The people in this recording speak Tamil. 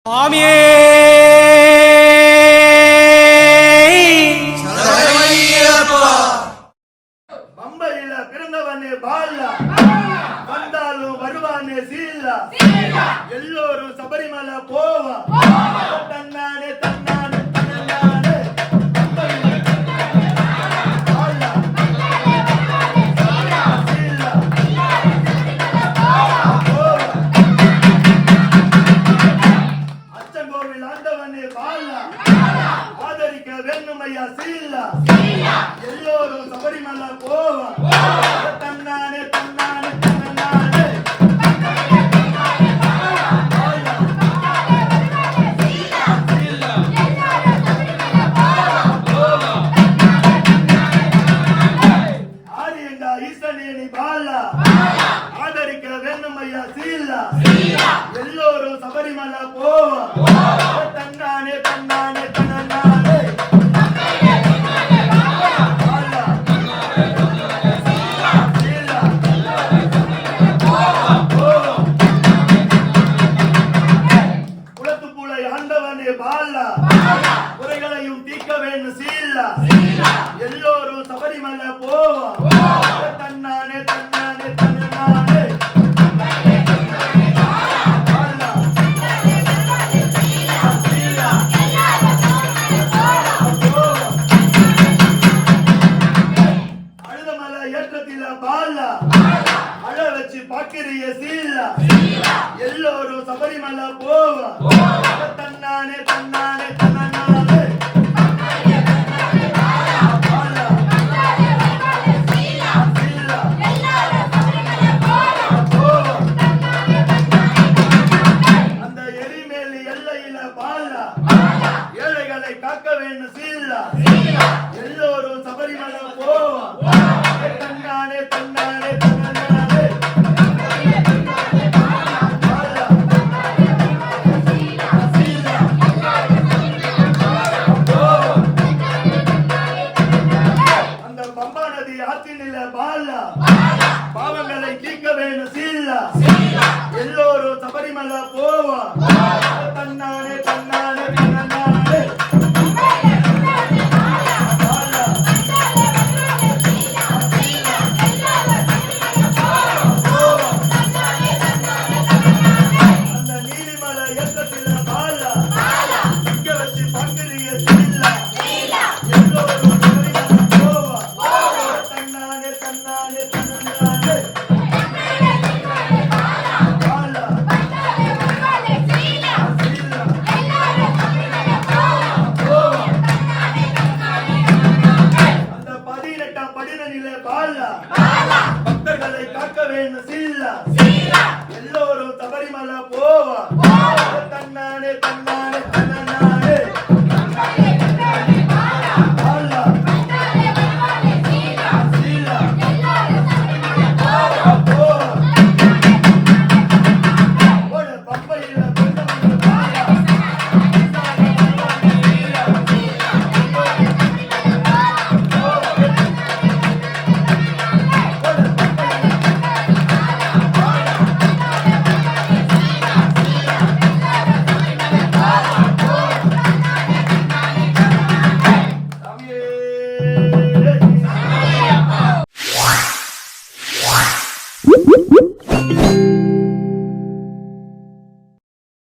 சுவாமியே பம்பையில பிறந்தவனே பாலா வந்தாலும் வருவானே சீலா எல்லோரும் சபரிமலை போவா தன்னானே தன்னானே தன்னானே அச்சங்கோவில் ஆண்டவனே பாலா ஆதரிக்க வேணுமையா சீலா எல்லோரும் சபரிமலை போவா தன்னானே தன்னானே தன்னானே ஆரியண்டா ஈசனேனி பாலா ஆதரிக்க வேணுமையா சீலா எல்லோரும் சபரிமலை போவா தன்னானே தன்னானே தன்னானே பாலா குறைகளையும் தீர்க்க வேண்டும் சீலா எல்லோரும் சபரிமலை போவா தன்னானே தன்னானே தன்னானே அழுதமலை ஏற்றத்தில பாலா அழ வச்சு பாக்கிரிய சீலா எல்லோரும் சபரிமலை போவா தன்னானே தன்னானே தன்னானே அந்த எரிமேலி எல்லையில பாலா ஏழைகளை காக்க வேண்டும் சீலா எல்லோரும் சபரிமலை போவா தன்னானே தன்னானே தன்னானே பாலா பாவங்களை தீர்க்க வேண்டும் சீலா எல்லோரும் சபரிமலை போவா தன்னானே தன்னானே தன்னானே அந்த நீலிமலை ஏற்றத்தில பாலா இங்க வச்சு பங்குரிய சீலா எல்லோரும் சபரிமலை போவா தன்னானே தன்னானே தன்னானே அந்த 18 படிநிலை பாலா பக்தர்களை காக்க வேண்டும் சீலா எல்லோரும் சபரிமலை போவா தன்னானே தன்னானே